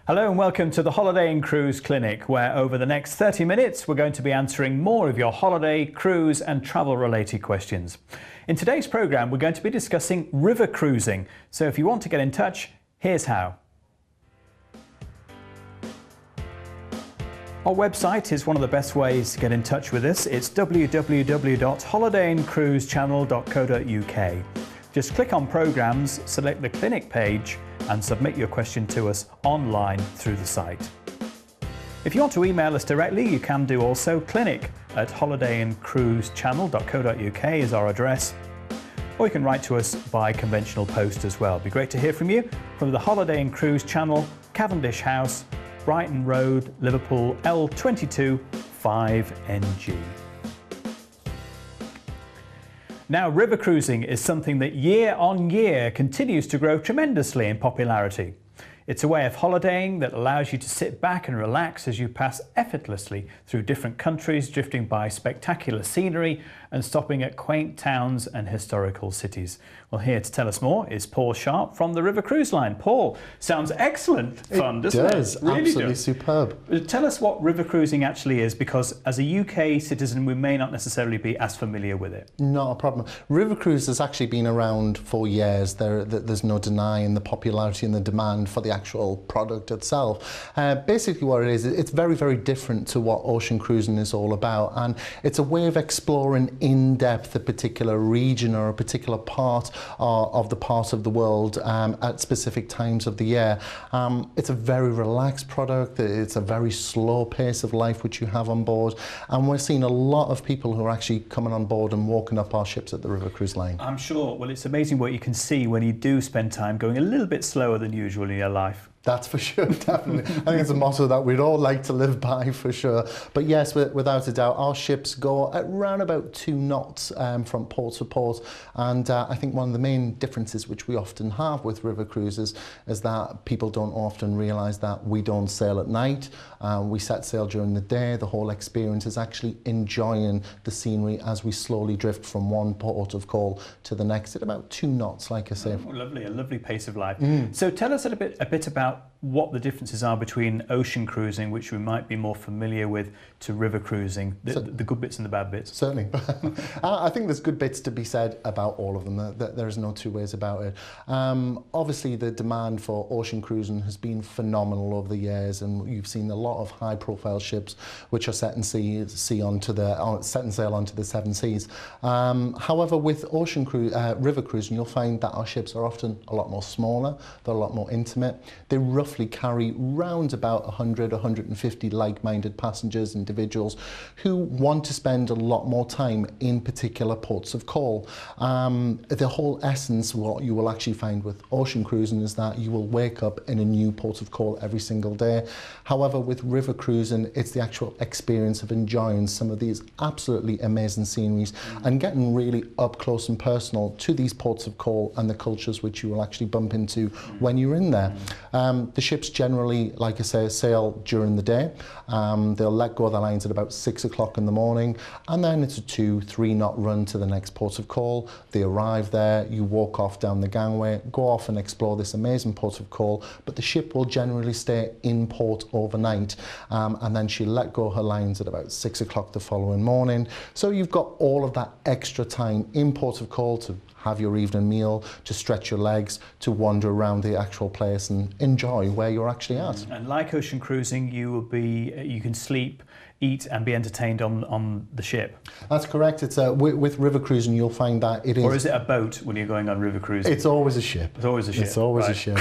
Hello and welcome to the Holiday and Cruise Clinic, where over the next 30 minutes we're going to be answering more of your holiday, cruise and travel related questions. In today's programme we're going to be discussing river cruising, so if you want to get in touch, here's how. Our website is one of the best ways to get in touch with us. It's www.holidayandcruisechannel.co.uk. Just click on Programmes, select the clinic page and submit your question to us online through the site. If you want to email us directly, you can do also. clinic@holidayandcruisechannel.co.uk is our address. Or you can write to us by conventional post as well. It'd be great to hear from you from the Holiday and Cruise Channel, Cavendish House, Brighton Road, Liverpool, L22 5NG. Now, river cruising is something that year on year continues to grow tremendously in popularity. It's a way of holidaying that allows you to sit back and relax as you pass effortlessly through different countries, drifting by spectacular scenery and stopping at quaint towns and historical cities. Well, here to tell us more is Paul Sharp from the River Cruise Line. Paul, sounds excellent fun, doesn't it? It does, really absolutely does. Superb. Tell us what river cruising actually is, because as a UK citizen we may not necessarily be as familiar with it. Not a problem. River cruise has actually been around for years. There's no denying the popularity and the demand for the actual product itself. Basically what it is, it's very, very different to what ocean cruising is all about, and it's a way of exploring in depth a particular region or a particular part of the world at specific times of the year. It's a very relaxed product. It's a very slow pace of life which you have on board, and we're seeing a lot of people who are actually coming on board and walking up our ships at the River Cruise Line. I'm sure. Well, it's amazing what you can see when you do spend time going a little bit slower than usual in your life. That's for sure, definitely. I think it's a motto that we'd all like to live by, for sure. But yes, without a doubt, our ships go at around about 2 knots from port to port. And I think one of the main differences which we often have with river cruises is that people don't often realise that we don't sail at night. We set sail during the day. The whole experience is actually enjoying the scenery as we slowly drift from one port of call to the next at about 2 knots, like I say. Oh, lovely, a lovely pace of life. So tell us a bit about what the differences are between ocean cruising, which we might be more familiar with, to river cruising, the good bits and the bad bits. Certainly. I think there's good bits to be said about all of them. There's no two ways about it. Obviously, the demand for ocean cruising has been phenomenal over the years, and you've seen a lot of high-profile ships which are setting sail onto the seven seas. However, with river cruising, you'll find that our ships are often a lot more smaller. They're a lot more intimate. They roughly carry round about 100, 150 like-minded passengers, individuals who want to spend a lot more time in particular ports of call. The whole essence, what you will actually find with ocean cruising, is that you will wake up in a new port of call every single day. However, with river cruising, it's the actual experience of enjoying some of these absolutely amazing sceneries and getting really up close and personal to these ports of call and the cultures which you will actually bump into when you're in there. The ships generally, like I say, sail during the day. They'll let go of the lines at about 6 o'clock in the morning, and then it's a 2-3 knot run to the next port of call. They arrive there, you walk off down the gangway, go off and explore this amazing port of call, but the ship will generally stay in port overnight, and then she'll let go of her lines at about 6 o'clock the following morning. So you've got all of that extra time in port of call to have your evening meal, to stretch your legs, to wander around the actual place and enjoy where you're actually at. And like ocean cruising, you can sleep, eat and be entertained on the ship. That's correct. It's with river cruising, you'll find that it is. Or is it a boat when you're going on river cruising? It's always a ship. It's always a ship. It's always a ship.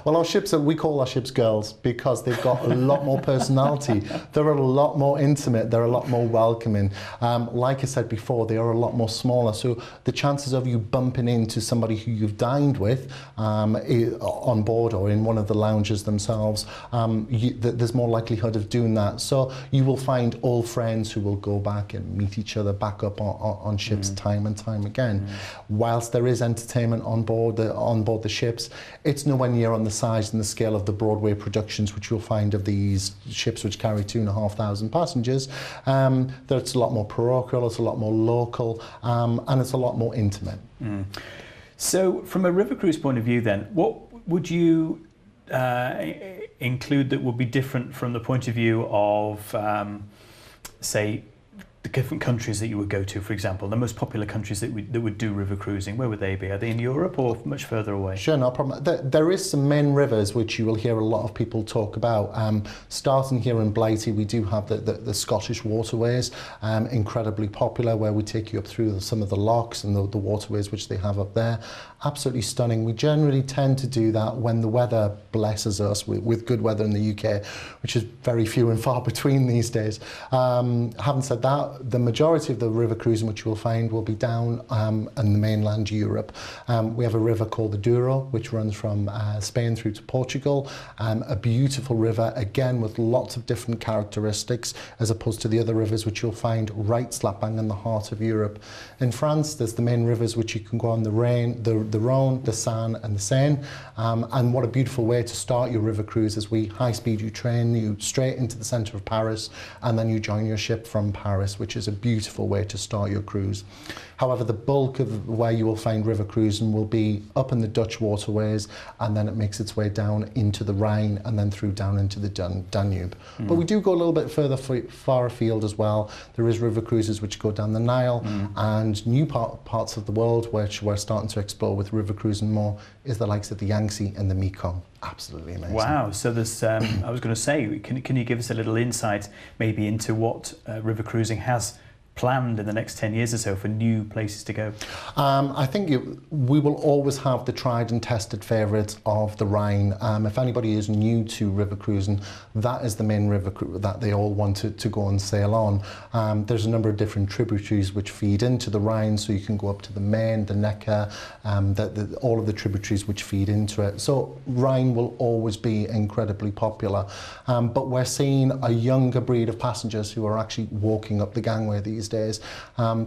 Our ships we call our ships girls because they've got a lot more personality. They're a lot more intimate. They're a lot more welcoming. Like I said before, they are a lot more smaller. So the chances of you bumping into somebody who you've dined with on board or in one of the lounges themselves, there's more likelihood of doing that. So you will find old friends who will go back and meet each other back up on ships time and time again. Whilst there is entertainment on board the ships, it's nowhere near on the size and the scale of the Broadway productions which you'll find of these ships which carry 2,500 passengers. It's a lot more parochial, it's a lot more local, and it's a lot more intimate. So from a river cruise point of view then, what would you include that would be different from the point of view of, say, the different countries that you would go to, for example, the most popular countries that would do river cruising? Where would they be? Are they in Europe or much further away? Sure, no problem. There is some main rivers which you will hear a lot of people talk about. Starting here in Blighty, we do have the Scottish waterways, incredibly popular, where we take you up through some of the lochs and the waterways which they have up there. Absolutely stunning. We generally tend to do that when the weather blesses us with good weather in the UK, which is very few and far between these days. Having said that, the majority of the river cruising which you will find will be down in the mainland Europe. We have a river called the Douro, which runs from Spain through to Portugal. A beautiful river, again, with lots of different characteristics, as opposed to the other rivers which you'll find right slap bang in the heart of Europe. In France, there's the main rivers which you can go on: the Rhône, the Seine and the Seine. And what a beautiful way to start your river cruise, as we high-speed you train you straight into the centre of Paris, and then you join your ship from Paris, which is a beautiful way to start your cruise. However, the bulk of where you will find river cruising will be up in the Dutch waterways, and then it makes its way down into the Rhine and then through down into the Danube. But we do go a little bit far afield as well. There is river cruises which go down the Nile, and new parts of the world which we're starting to explore with river cruising more is the likes of the Yangtze and the Mekong. Absolutely amazing. Wow, so there's, I was going to say, can you give us a little insight maybe into what river cruising has planned in the next 10 years or so for new places to go? I think we will always have the tried and tested favourites of the Rhine. If anybody is new to river cruising, that is the main river that they all want to go and sail on. There's a number of different tributaries which feed into the Rhine, so you can go up to the Main, the Neckar, all of the tributaries which feed into it. So Rhine will always be incredibly popular. But we're seeing a younger breed of passengers who are actually walking up the gangway these days.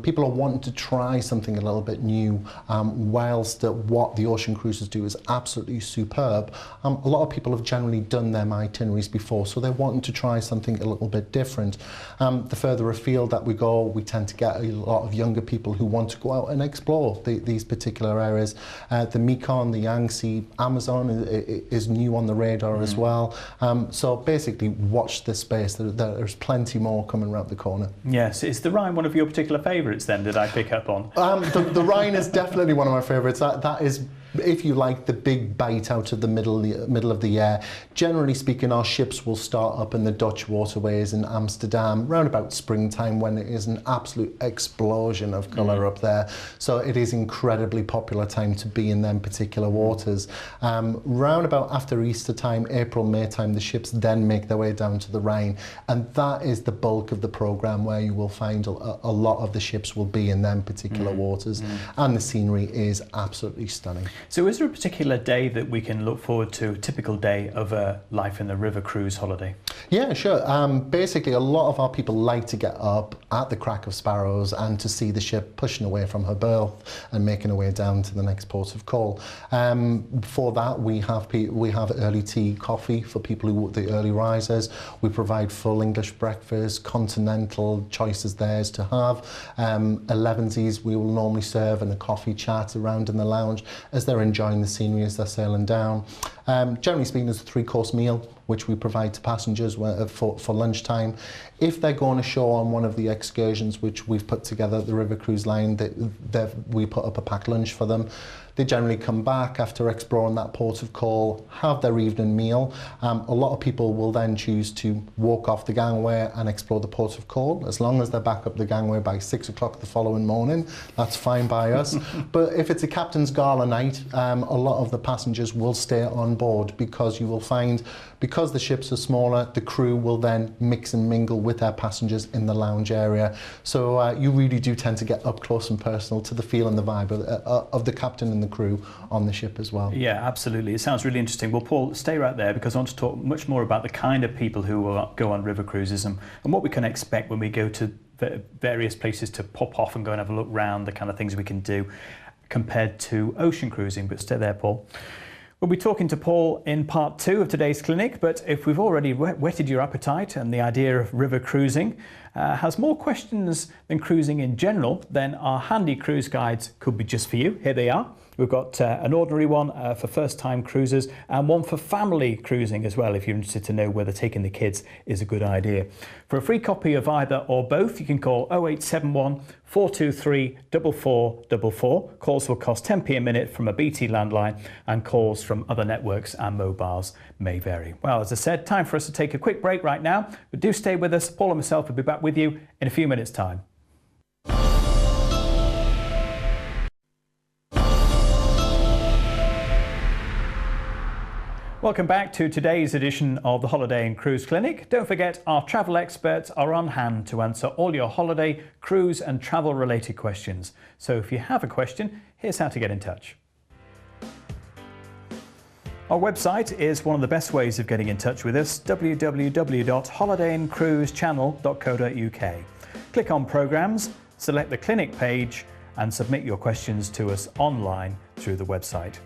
People are wanting to try something a little bit new, whilst what the ocean cruises do is absolutely superb. A lot of people have generally done their itineraries before, so they're wanting to try something a little bit different. The further afield that we go, we tend to get a lot of younger people who want to go out and explore these particular areas. The Mekong, the Yangtze, Amazon is new on the radar as well. So basically, watch this space. There's plenty more coming around the corner. Yes, it's the Rhine one of your particular favourites then, did I pick up on? The Rhine is definitely one of my favourites. That is, if you like, the big bite out of the middle of the year. Generally speaking, our ships will start up in the Dutch waterways in Amsterdam round about springtime, when it is an absolute explosion of colour up there. So it is incredibly popular time to be in them particular waters. Round about after Easter time, April, May time, the ships then make their way down to the Rhine, and that is the bulk of the programme, where you will find a lot of the ships will be in them particular waters, and the scenery is absolutely stunning. So is there a particular day that we can look forward to, a typical day of a life in the river cruise holiday? Yeah, sure. Basically, a lot of our people like to get up at the crack of sparrows and to see the ship pushing away from her berth and making her way down to the next port of call. For that, we have early tea, coffee for people the early risers. We provide full English breakfast, continental choices theirs to have. 11sies we will normally serve, and a coffee chat around in the lounge as they're enjoying the scenery as they're sailing down. Generally speaking, there's a 3-course meal which we provide to passengers for lunchtime. If they're going ashore on one of the excursions which we've put together at the River Cruise Line, we put up a packed lunch for them. They generally come back after exploring that port of call, have their evening meal. A lot of people will then choose to walk off the gangway and explore the port of call. As long as they're back up the gangway by 6 o'clock the following morning, that's fine by us. But if it's a captain's gala night, a lot of the passengers will stay on board, because you will find, because the ships are smaller, the crew will then mix and mingle with their passengers in the lounge area. So you really do tend to get up close and personal to the feel and the vibe of the captain and the crew on the ship as well. Yeah, absolutely. It sounds really interesting. Well, Paul, stay right there, because I want to talk much more about the kind of people who will go on river cruises and what we can expect when we go to various places to pop off and go and have a look round, the kind of things we can do compared to ocean cruising. But stay there, Paul. We'll be talking to Paul in part 2 of today's clinic, but if we've already whetted your appetite and the idea of river cruising has more questions than cruising in general, then our handy cruise guides could be just for you. Here they are. We've got an ordinary one for first-time cruisers and one for family cruising as well, if you're interested to know whether taking the kids is a good idea. For a free copy of either or both, you can call 0871 423 4444. Calls will cost 10p a minute from a BT landline, and calls from other networks and mobiles may vary. Well, as I said, time for us to take a quick break right now, but do stay with us. Paul and myself will be back with you in a few minutes' time. Welcome back to today's edition of the Holiday and Cruise Clinic. Don't forget, our travel experts are on hand to answer all your holiday, cruise and travel related questions. So if you have a question, here's how to get in touch. Our website is one of the best ways of getting in touch with us, www.holidayandcruisechannel.co.uk. Click on Programmes, select the clinic page and submit your questions to us online through the website.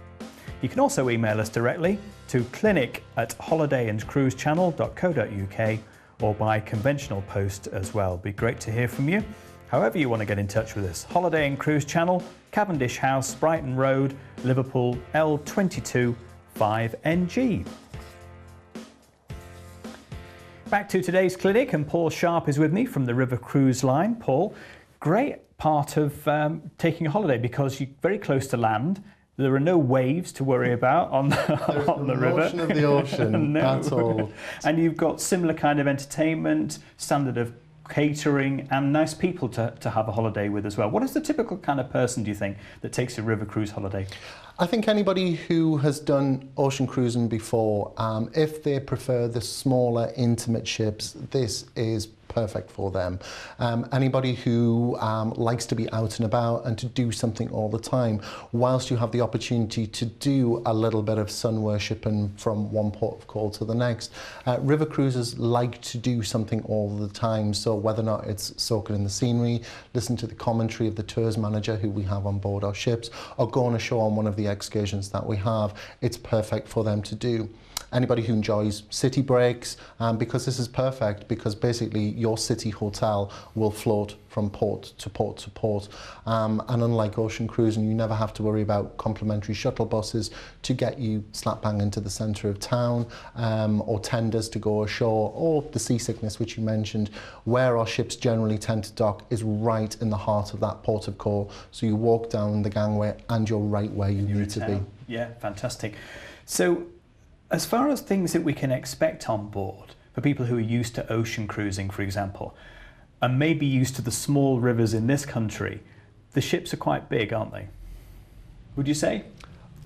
You can also email us directly to clinic@holidayandcruisechannel.co.uk or by conventional post as well. Be great to hear from you. However you want to get in touch with us. Holiday and Cruise Channel, Cavendish House, Brighton Road, Liverpool, L22 5NG. Back to today's clinic, and Paul Sharp is with me from the River Cruise Line. Paul, great part of taking a holiday because you're very close to land. There are no waves to worry about on the river. There's no motion of the ocean at all. And you've got similar kind of entertainment, standard of catering, and nice people to have a holiday with as well. What is the typical kind of person, do you think, that takes a river cruise holiday? I think anybody who has done ocean cruising before, if they prefer the smaller, intimate ships, this is perfect for them. Anybody who likes to be out and about and to do something all the time, whilst you have the opportunity to do a little bit of sun worshipping from one port of call to the next. River cruisers like to do something all the time, so whether or not it's soaking in the scenery, listen to the commentary of the tours manager who we have on board our ships, or go on ashore on one of the excursions that we have, it's perfect for them to do. Anybody who enjoys city breaks, because this is perfect, because basically your city hotel will float from port to port to port. And unlike ocean cruising, you never have to worry about complimentary shuttle buses to get you slap bang into the centre of town, or tenders to go ashore, or the seasickness, which you mentioned. Where our ships generally tend to dock is right in the heart of that port of call. So you walk down the gangway and you're right where you need to be. Yeah, fantastic. So, as far as things that we can expect on board, for people who are used to ocean cruising, for example, and maybe used to the small rivers in this country, the ships are quite big, aren't they? Would you say?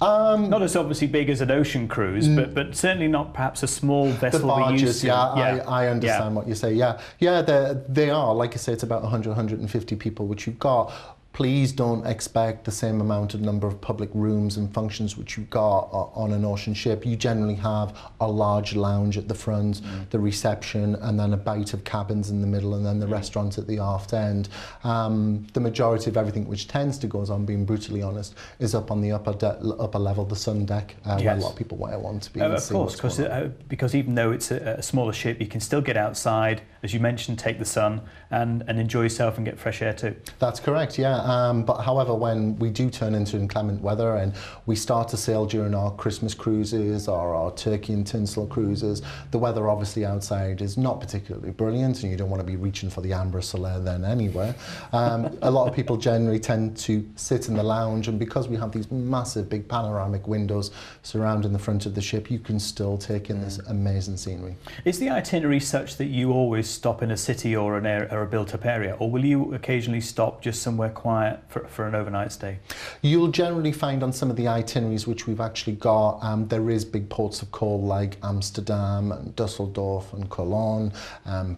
Not as obviously big as an ocean cruise, but certainly not perhaps a small vessel. The barges, we used to. I understand what you say. Yeah, they are. Like I say, it's about 100, 150 people, which you've got. Please don't expect the same amount of number of public rooms and functions which you've got on an ocean ship. You generally have a large lounge at the front, the reception, and then a bite of cabins in the middle, and then the restaurant at the aft end. The majority of everything which tends to go on, being brutally honest, is up on the upper level, the sun deck, where a lot of people want to be. Of course, because even though it's a smaller ship, you can still get outside, as you mentioned, take the sun and enjoy yourself and get fresh air too. That's correct, yeah. But however, when we do turn into inclement weather and we start to sail during our Christmas cruises or our turkey and tinsel cruises, the weather obviously outside is not particularly brilliant, and you don't want to be reaching for the ambre solaire then anywhere. A lot of people generally tend to sit in the lounge, and because we have these massive big panoramic windows surrounding the front of the ship, you can still take in this amazing scenery. Is the itinerary such that you always stop in a city or a built-up area, or will you occasionally stop just somewhere quiet for an overnight stay? You'll generally find on some of the itineraries which we've actually got, there is big ports of call like Amsterdam and Dusseldorf and Cologne,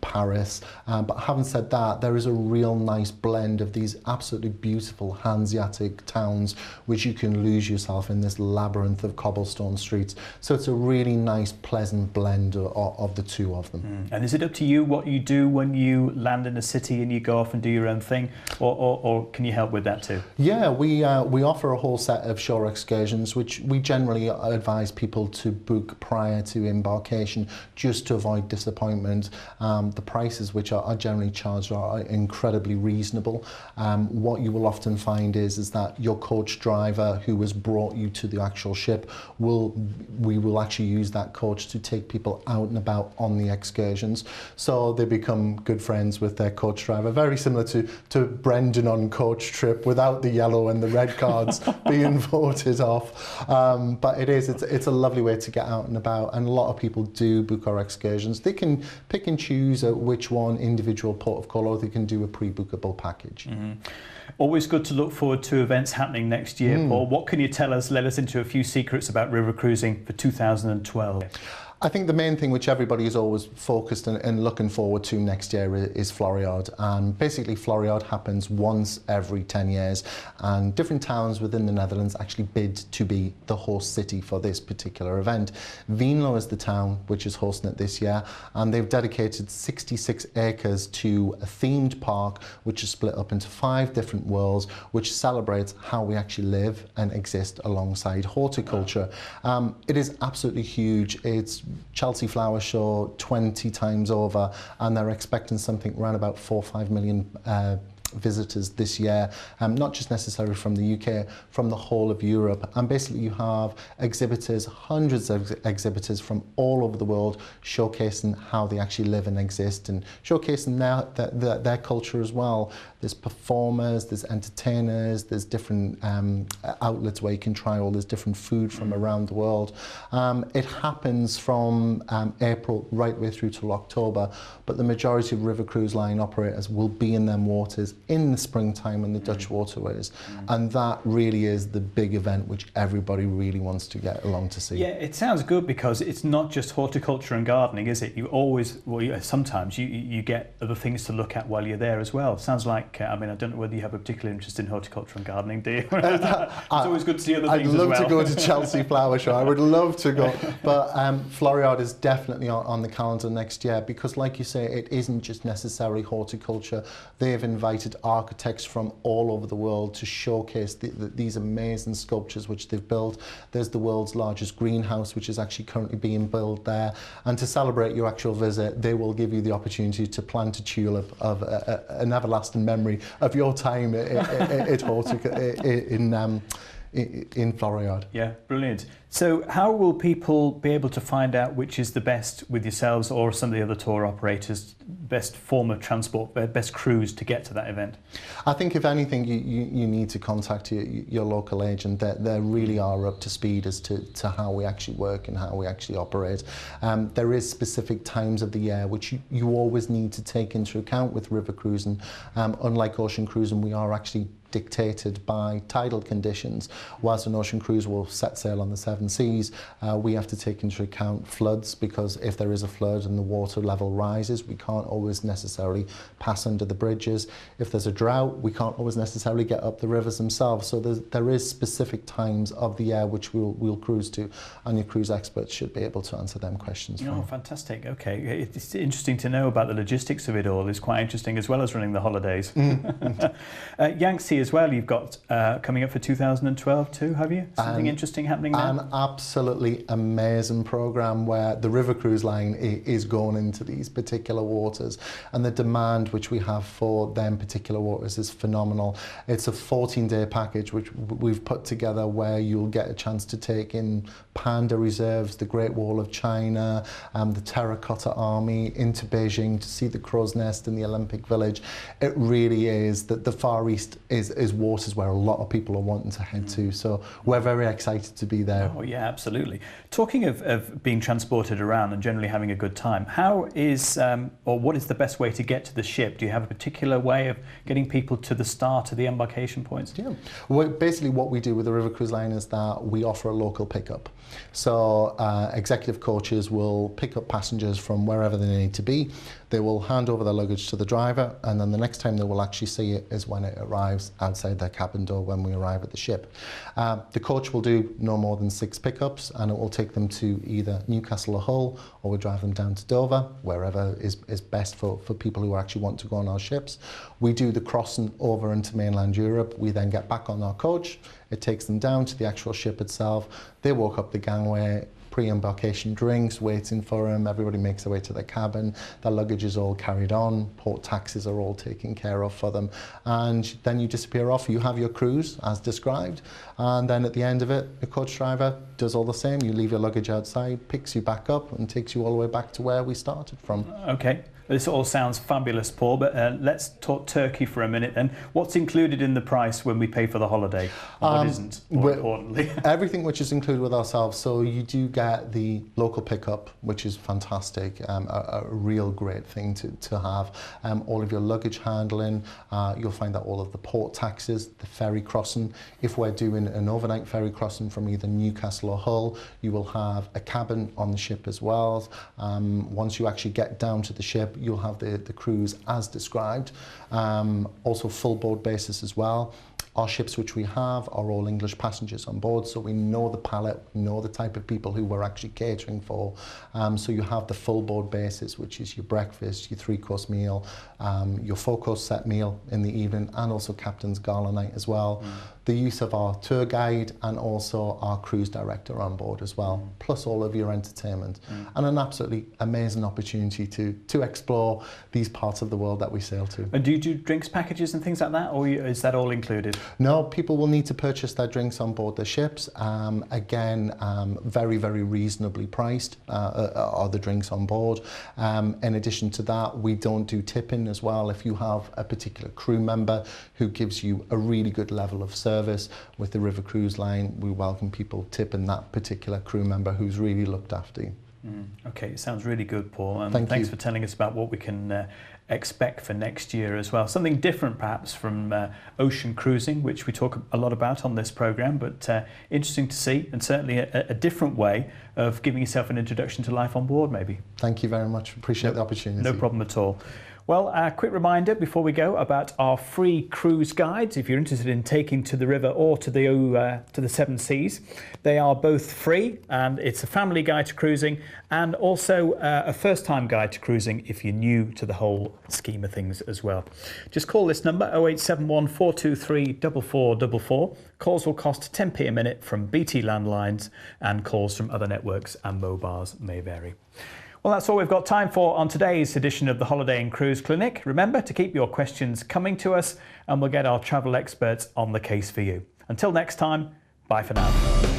Paris. But having said that, there is a real nice blend of these absolutely beautiful Hanseatic towns which you can lose yourself in this labyrinth of cobblestone streets. So it's a really nice, pleasant blend of the two of them. And is it up to you what what you do when you land in a city and you go off and do your own thing, or can you help with that too? Yeah, we offer a whole set of shore excursions, which we generally advise people to book prior to embarkation, just to avoid disappointment. The prices which are generally charged are incredibly reasonable. What you will often find is that your coach driver who has brought you to the actual ship we will actually use that coach to take people out and about on the excursions, so they become good friends with their coach driver, very similar to Brendan on Coach Trip without the yellow and the red cards being voted off. But it's a lovely way to get out and about, and a lot of people do book our excursions. They can pick and choose which one individual port of call, or they can do a pre-bookable package. Mm-hmm. Always good to look forward to events happening next year, Paul. What can you tell us, let us into a few secrets about river cruising for 2012? I think the main thing which everybody is always focused and looking forward to next year is Floriade. And basically Floriade happens once every 10 years, and different towns within the Netherlands actually bid to be the host city for this particular event. Venlo is the town which is hosting it this year, and they've dedicated 66 acres to a themed park which is split up into 5 different worlds, which celebrates how we actually live and exist alongside horticulture. It is absolutely huge. It's Chelsea Flower Show 20 times over, and they're expecting something around about 4 or 5 million visitors this year, not just necessarily from the UK, from the whole of Europe. And basically you have exhibitors, hundreds of exhibitors from all over the world, showcasing how they actually live and exist, and showcasing their culture as well. There's performers, there's entertainers, there's different outlets where you can try all this different food from around the world. It happens from April right the way through till October, but the majority of river cruise line operators will be in them waters in the springtime in the Dutch waterways, and that really is the big event which everybody really wants to get along to see. Yeah, it sounds good, because it's not just horticulture and gardening, is it? You always, sometimes you get other things to look at while you're there as well. Sounds like, I mean, I don't know whether you have a particular interest in horticulture and gardening, do you? It's always good to see other things as well. I'd love to go to Chelsea Flower Show. I would love to go, but Floriade is definitely on the calendar next year, because like you say, it isn't just necessarily horticulture. They have invited architects from all over the world to showcase these amazing sculptures which they've built. There's the world's largest greenhouse which is actually currently being built there, and to celebrate your actual visit they will give you the opportunity to plant a tulip of an everlasting memory of your time in Floriade. Yeah, brilliant. So how will people be able to find out which is the best with yourselves or some of the other tour operators, best form of transport, best cruise to get to that event? I think if anything you need to contact your local agent. They really are up to speed as to how we actually work and how we actually operate. There is specific times of the year which you always need to take into account with river cruising. Unlike ocean cruising, we are actually dictated by tidal conditions. Whilst an ocean cruise will set sail on the 7 seas, we have to take into account floods, because if there is a flood and the water level rises, we can't always necessarily pass under the bridges. If there's a drought, we can't always necessarily get up the rivers themselves. So there is specific times of the year which we'll cruise to, and your cruise experts should be able to answer them questions. Oh, fantastic. Okay, it's interesting to know about the logistics of it all. It's quite interesting, as well as running the holidays. Yangtze as well, you've got coming up for 2012 too, have you? Something interesting happening there? An absolutely amazing programme where the river cruise line is going into these particular waters, and the demand which we have for them particular waters is phenomenal. It's a 14-day package which we've put together where you'll get a chance to take in panda reserves, the Great Wall of China, the Terracotta Army, into Beijing to see the Crow's Nest in the Olympic Village. It really is that the Far East is waters where a lot of people are wanting to head to, so we're very excited to be there. Oh yeah, absolutely. Talking of being transported around and generally having a good time, how is or what is the best way to get to the ship? Do you have a particular way of getting people to the start of the embarkation points? Yeah, well, basically what we do with the river cruise line is that we offer a local pickup. So executive coaches will pick up passengers from wherever they need to be. They will hand over their luggage to the driver, and then the next time they will actually see it is when it arrives outside their cabin door when we arrive at the ship. The coach will do no more than 6 pickups, and it will take them to either Newcastle or Hull, or we drive them down to Dover, wherever is best for people who actually want to go on our ships. We do the crossing over into mainland Europe. We then get back on our coach. It takes them down to the actual ship itself. They walk up the gangway, pre-embarkation drinks waiting for them. Everybody makes their way to their cabin. Their luggage is all carried on. Port taxes are all taken care of for them. And then you disappear off. You have your cruise as described. And then at the end of it, the coach driver does all the same. You leave your luggage outside, picks you back up and takes you all the way back to where we started from. Okay. This all sounds fabulous, Paul, but let's talk Turkey for a minute then. What's included in the price when we pay for the holiday? What isn't, more importantly? Everything which is included with ourselves. So you do get the local pickup, which is fantastic, a real great thing to have. All of your luggage handling, you'll find that all of the port taxes, the ferry crossing. If we're doing an overnight ferry crossing from either Newcastle or Hull, you will have a cabin on the ship as well. Once you actually get down to the ship, you'll have the cruise as described. Also full board basis as well. Our ships which we have are all English passengers on board, so we know the palette, we know the type of people who we're actually catering for. So you have the full board basis, which is your breakfast, your 3-course meal, your 4-course set meal in the evening, and also Captain's Gala night as well. The use of our tour guide and also our cruise director on board as well, plus all of your entertainment. And an absolutely amazing opportunity to explore these parts of the world that we sail to. And do you do drinks packages and things like that, or is that all included? No, people will need to purchase their drinks on board the ships. Again, very, very reasonably priced are the drinks on board. In addition to that, we don't do tipping as well. If you have a particular crew member who gives you a really good level of service with the River Cruise Line, we welcome people tipping that particular crew member who's really looked after you. Okay, it sounds really good, Paul. And Thanks for telling us about what we can expect for next year as well. Something different perhaps from ocean cruising, which we talk a lot about on this programme, but interesting to see, and certainly a different way of giving yourself an introduction to life on board maybe. Thank you very much. Appreciate the opportunity. No problem at all. Well, a quick reminder before we go about our free cruise guides. If you're interested in taking to the river or to the 7 seas, they are both free, and it's a family guide to cruising and also a first-time guide to cruising if you're new to the whole scheme of things as well. Just call this number 0871 423 4444. Calls will cost 10p a minute from BT landlines, and calls from other networks and mobiles may vary. Well, that's all we've got time for on today's edition of the Holiday and Cruise Clinic. Remember to keep your questions coming to us, and we'll get our travel experts on the case for you. Until next time, bye for now.